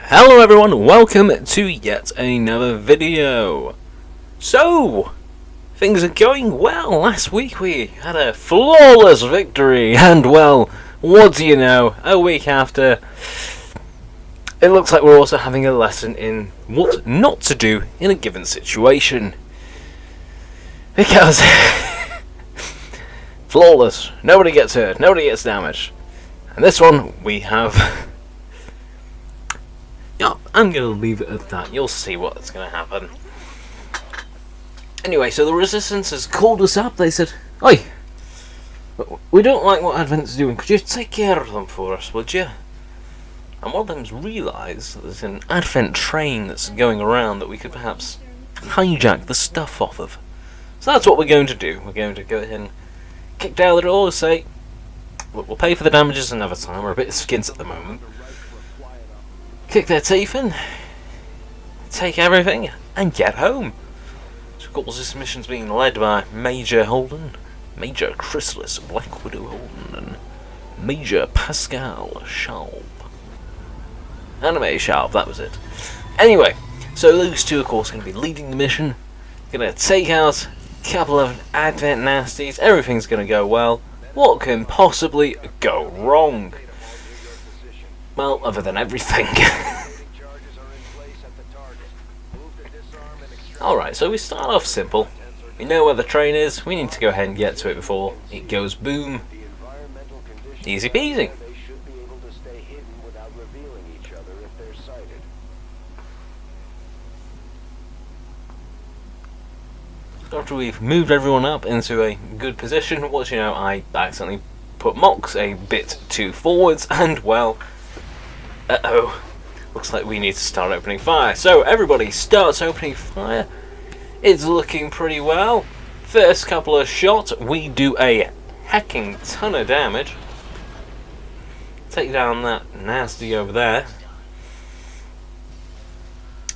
Hello everyone, welcome to yet another video. So, things are going well. Last week we had a flawless victory, and well, what do you know, a week after, it looks like we're also having a lesson in what not to do in a given situation. Because, flawless, nobody gets hurt, nobody gets damaged. And this one, we have... Yeah, I'm going to leave it at that. You'll see what's going to happen. Anyway, so the Resistance has called us up. They said, "Oi, we don't like what Advent's doing. Could you take care of them for us, would you?" And one of them's realised that there's an Advent train that's going around that we could perhaps hijack the stuff off of. So that's what we're going to do. We're going to go ahead and kick down the door and say, "Look, we'll pay for the damages another time. We're a bit skint at the moment." Kick their teeth in, take everything, and get home. So of course this mission's being led by Major Holden, Major Chrysalis Black Widow Holden, and Major Pascal Schaub. Anime Schaub, that was it. Anyway, so those two of course are going to be leading the mission, going to take out a couple of Advent nasties, everything's going to go well. What can possibly go wrong? Well, other than everything. Alright, so we start off simple. We know where the train is, we need to go ahead and get to it before it goes boom. Easy peasy. After we've moved everyone up into a good position, what you know, I accidentally put Mox a bit too forwards, and well... Uh-oh. Looks like we need to start opening fire. So everybody starts opening fire. It's looking pretty well. First couple of shots, we do a hecking ton of damage. Take down that nasty over there.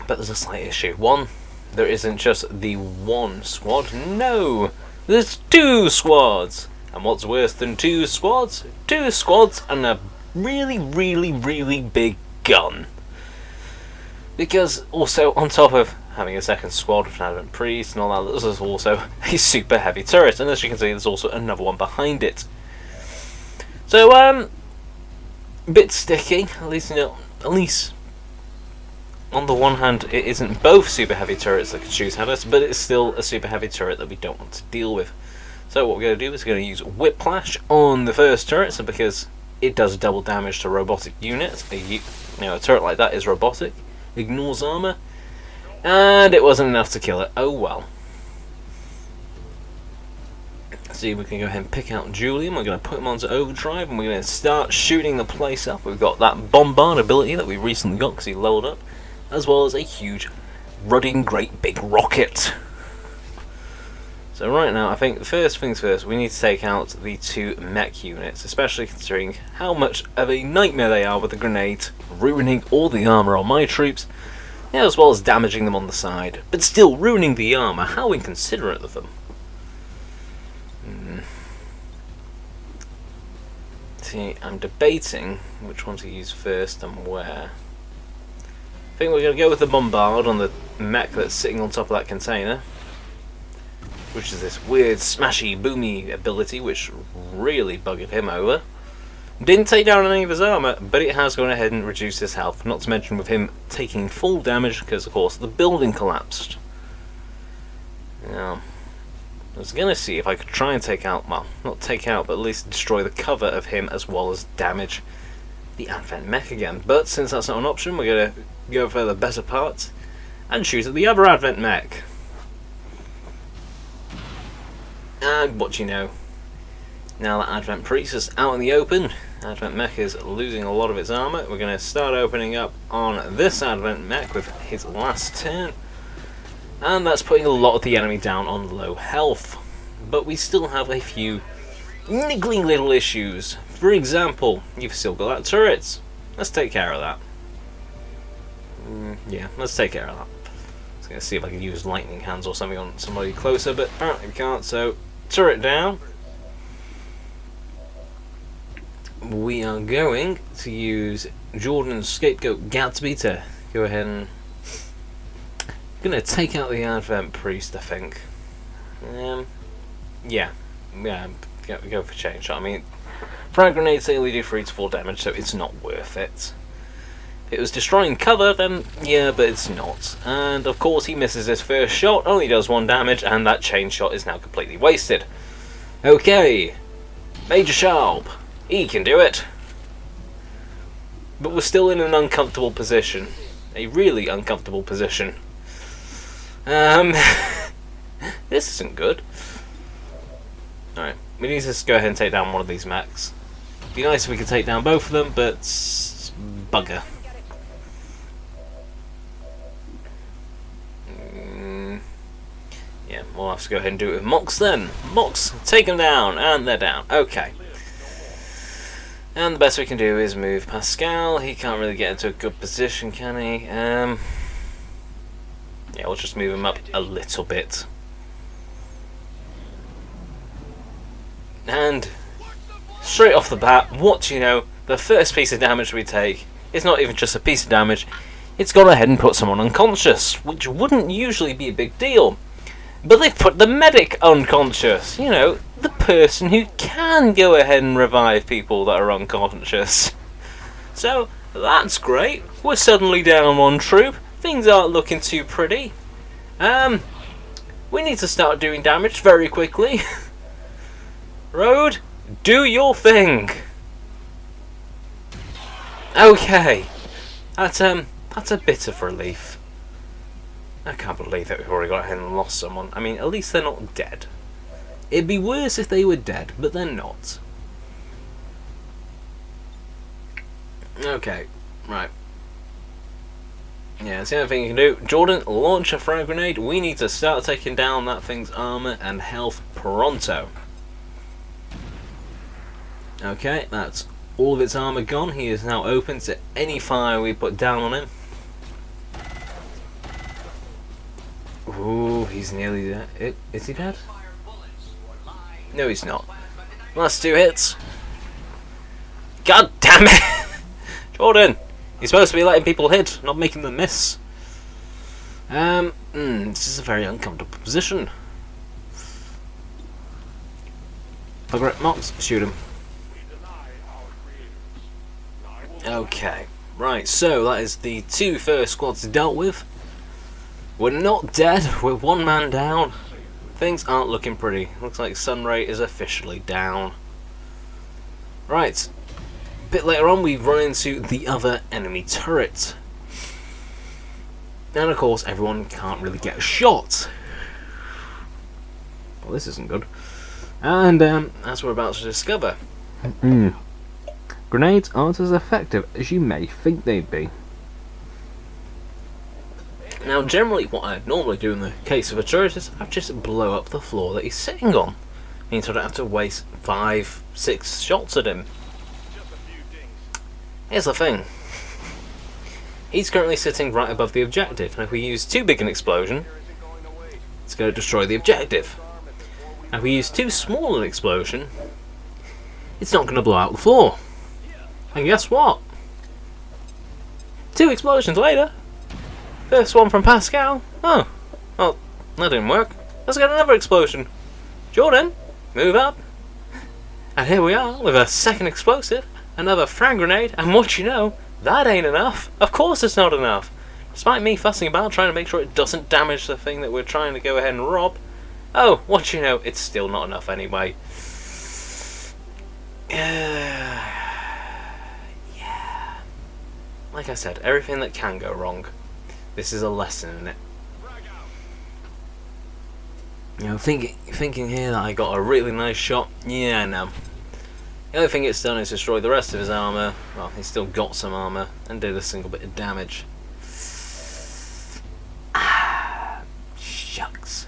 But there's a slight issue. One, there isn't just the one squad. No! There's two squads! And what's worse than two squads? Two squads and a really big gun. Because also on top of having a second squad with an Advent Priest and all that, there's also a super heavy turret, and as you can see there's also another one behind it. So a bit sticky, at least on the one hand it isn't both super heavy turrets that can shoot at us, but it's still a super heavy turret that we don't want to deal with. So what we're going to do is we're going to use Whiplash on the first turret, so because it does double damage to robotic units. A turret like that is robotic, ignores armor, and it wasn't enough to kill it. Oh well. See, we can go ahead and pick out Julian. We're going to put him onto overdrive, and we're going to start shooting the place up. We've got that bombard ability that we recently got because he leveled up, as well as a huge, ruddy, great big rocket. So right now, I think the first things first, we need to take out the two mech units, especially considering how much of a nightmare they are with the grenades, ruining all the armor on my troops, as well as damaging them on the side, but still ruining the armor. How inconsiderate of them. See, I'm debating which one to use first and where. I think we're going to go with the bombard on the mech that's sitting on top of that container, which is this weird smashy boomy ability which really buggered him over. Didn't take down any of his armor, but it has gone ahead and reduced his health, not to mention with him taking full damage because of course the building collapsed. Now, I was going to see if I could try and take out, well, not take out, but at least destroy the cover of him as well as damage the Advent mech again. But since that's not an option, we're going to go for the better parts and shoot at the other Advent mech. And what do you know, now that Advent Priest is out in the open, Advent Mech is losing a lot of its armor, we're going to start opening up on this Advent Mech with his last turn, and that's putting a lot of the enemy down on low health. But we still have a few niggling little issues. For example, you've still got that turret. Let's take care of that. Yeah, let's take care of that. I was going to see if I could use lightning hands or something on somebody closer, but apparently we can't, so turret down. We are going to use Jordan's scapegoat Gatsby to go ahead and gonna take out the Advent Priest, I think. Yeah, go for change. I mean, frag grenades only do 3 to 4 damage, so it's not worth it. If it was destroying cover, then yeah, but it's not. And of course, he misses his first shot, only does 1 damage, and that chain shot is now completely wasted. Okay, Major Sharp, he can do it. But we're still in an uncomfortable position. A really uncomfortable position. This isn't good. Alright, we need to just go ahead and take down one of these mechs. Be nice if we could take down both of them, but bugger. Yeah, we'll have to go ahead and do it with Mox then. Mox, take them down, and they're down. Okay. And the best we can do is move Pascal. He can't really get into a good position, can he? Yeah, we'll just move him up a little bit. And straight off the bat, what do you know? The first piece of damage we take is not even just a piece of damage. It's gone ahead and put someone unconscious, which wouldn't usually be a big deal. But they've put the medic unconscious. You know, the person who can go ahead and revive people that are unconscious. So, that's great. We're suddenly down 1 troop. Things aren't looking too pretty. We need to start doing damage very quickly. Road, do your thing. Okay. That's a bit of relief. I can't believe that we've already got ahead and lost someone. I mean, at least they're not dead. It'd be worse if they were dead, but they're not. Okay, right. Yeah, that's the only thing you can do. Jordan, launch a frag grenade. We need to start taking down that thing's armor and health pronto. Okay, that's all of its armor gone. He is now open to any fire we put down on him. Ooh, he's nearly dead. Is he dead? No, he's not. Last 2 hits. God damn it! Jordan! You're supposed to be letting people hit, not making them miss. This is a very uncomfortable position. Alright, Mox, shoot him. Okay, right, so that is the 2 first squads dealt with. We're not dead, we're 1 man down. Things aren't looking pretty. Looks like Sunray is officially down. Right, a bit later on we run into the other enemy turret. And of course everyone can't really get a shot. Well, this isn't good. And as we're about to discover, grenades aren't as effective as you may think they'd be. Now, generally, what I'd normally do in the case of a turret is I'd just blow up the floor that he's sitting on. Means I don't have to waste 5, 6 shots at him. Here's the thing. He's currently sitting right above the objective, and if we use too big an explosion, it's going to destroy the objective. And if we use too small an explosion, it's not going to blow out the floor. And guess what? 2 explosions later. First one from Pascal. Oh, well, that didn't work. Let's get another explosion. Jordan, move up. And here we are with a second explosive, another frag grenade, and what you know, that ain't enough. Of course it's not enough. Despite me fussing about trying to make sure it doesn't damage the thing that we're trying to go ahead and rob. Oh, what you know, it's still not enough anyway. Yeah. Like I said, everything that can go wrong. This is a lesson in it. You know, thinking here that I got a really nice shot. Yeah, no. The only thing it's done is destroy the rest of his armor. Well, he's still got some armor and did a single bit of damage. Ah, shucks.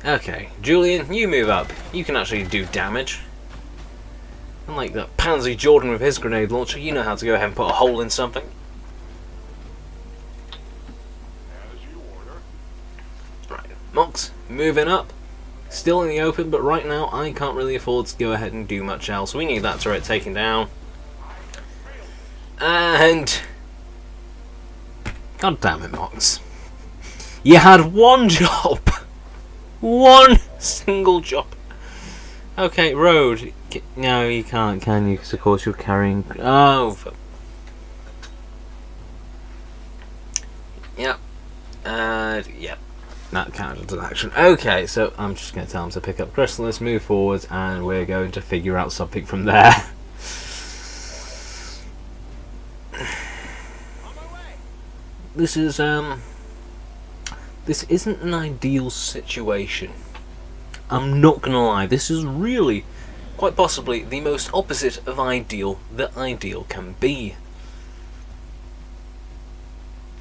Okay, Julian, you move up. You can actually do damage. Unlike that pansy Jordan with his grenade launcher, you know how to go ahead and put a hole in something. Mox, moving up. Still in the open, but right now I can't really afford to go ahead and do much else. We need that turret taken down. And God damn it, Mox. You had one job. One single job. Okay, road. No, you can't, can you? Because of course you're carrying... Oh. Yep. Yep. That counted as an action. Okay, so I'm just going to tell him to pick up Crystal. Let's move forward, and we're going to figure out something from there. This isn't an ideal situation. I'm not gonna lie, this is really, quite possibly, the most opposite of ideal that ideal can be.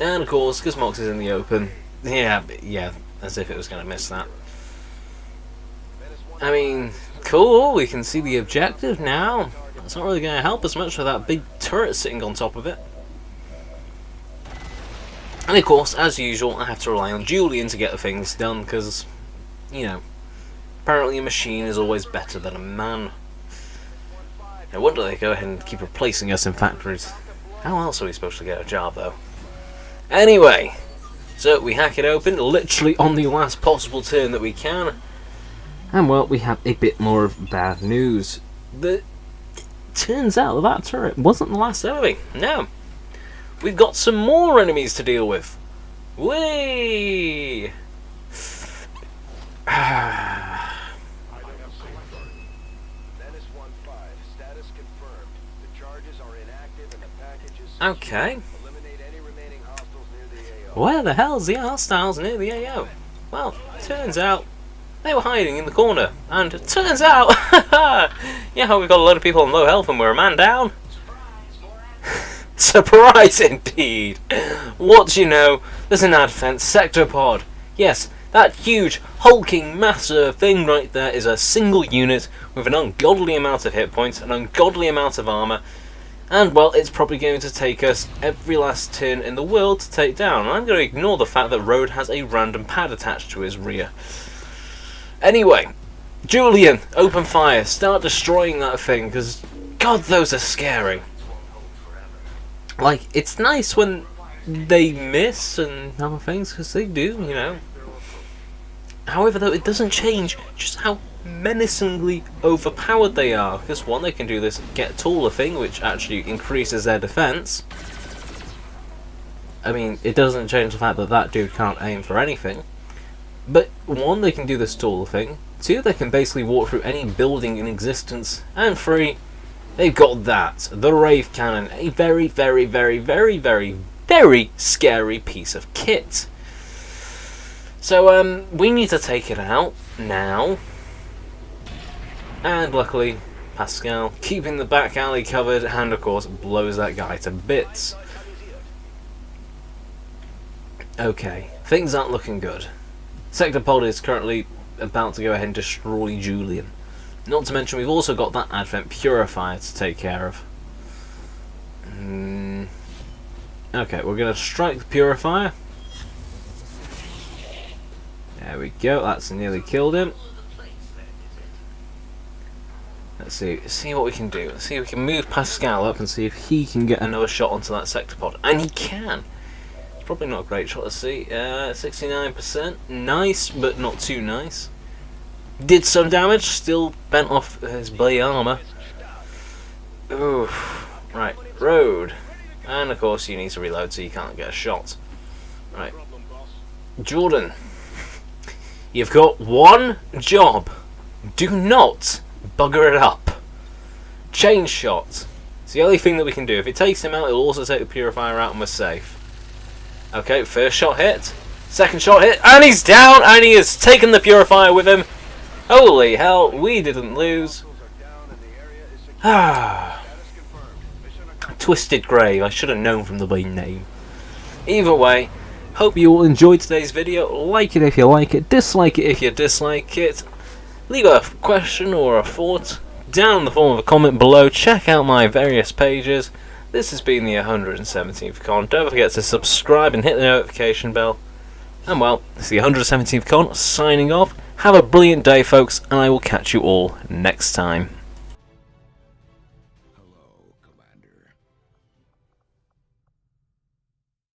And of course, because Mox is in the open, yeah, as if it was gonna miss that. I mean, cool, we can see the objective now. It's not really gonna help us much with that big turret sitting on top of it. And of course, as usual, I have to rely on Julian to get the things done, because, you know, apparently a machine is always better than a man. No wonder they go ahead and keep replacing us in factories. How else are we supposed to get a job, though? Anyway, so we hack it open, literally on the last possible turn that we can. And well, we have a bit more of bad news. It turns out that turret wasn't the last enemy. No. We've got some more enemies to deal with. Whee! Okay. Where the hell's the hostiles near the AO? Well, turns out they were hiding in the corner. And it turns out, yeah, we've got a lot of people on low health and we're a man down. Surprise indeed! What do you know? There's an Advent sector pod. Yes, that huge, hulking, massive thing right there is a single unit with an ungodly amount of hit points, an ungodly amount of armour, and well, it's probably going to take us every last turn in the world to take down. And I'm going to ignore the fact that Road has a random pad attached to his rear. Anyway, Julian, open fire, start destroying that thing, because God, those are scary. Like, it's nice when they miss and other things, because they do, you know. However, though, it doesn't change just how menacingly overpowered they are. Because one, they can do this get taller thing, which actually increases their defense. I mean, it doesn't change the fact that that dude can't aim for anything. But one, they can do this taller thing. Two, they can basically walk through any building in existence. And three, they've got that, the Rave Cannon, a very, very, very, very, very, very scary piece of kit. So, we need to take it out now. And luckily, Pascal, keeping the back alley covered, and of course, blows that guy to bits. Okay, things aren't looking good. Sector Pod is currently about to go ahead and destroy Julian. Not to mention, we've also got that Advent Purifier to take care of. Okay, we're going to strike the Purifier. There we go, that's nearly killed him. Let's see what we can do. Let's see if we can move Pascal up and see if he can get another shot onto that sector pod. And he can! It's probably not a great shot, let's see. 69%. Nice, but not too nice. Did some damage, still bent off his blade armour. Ooh. Right, Road. And of course you need to reload so you can't get a shot. Right. Jordan. You've got one job. Do not bugger it up. Chain shot. It's the only thing that we can do. If it takes him out, it'll also take the Purifier out and we're safe. Okay, first shot hit. Second shot hit. And he's down and he has taken the Purifier with him. Holy hell, we didn't lose. Twisted Grave, I should have known from the main name. Either way, hope you all enjoyed today's video. Like it if you like it, dislike it if you dislike it. Leave a question or a thought down in the form of a comment below. Check out my various pages. This has been the 117th Con. Don't forget to subscribe and hit the notification bell. And well, it's the 117th Con signing off. Have a brilliant day, folks, and I will catch you all next time.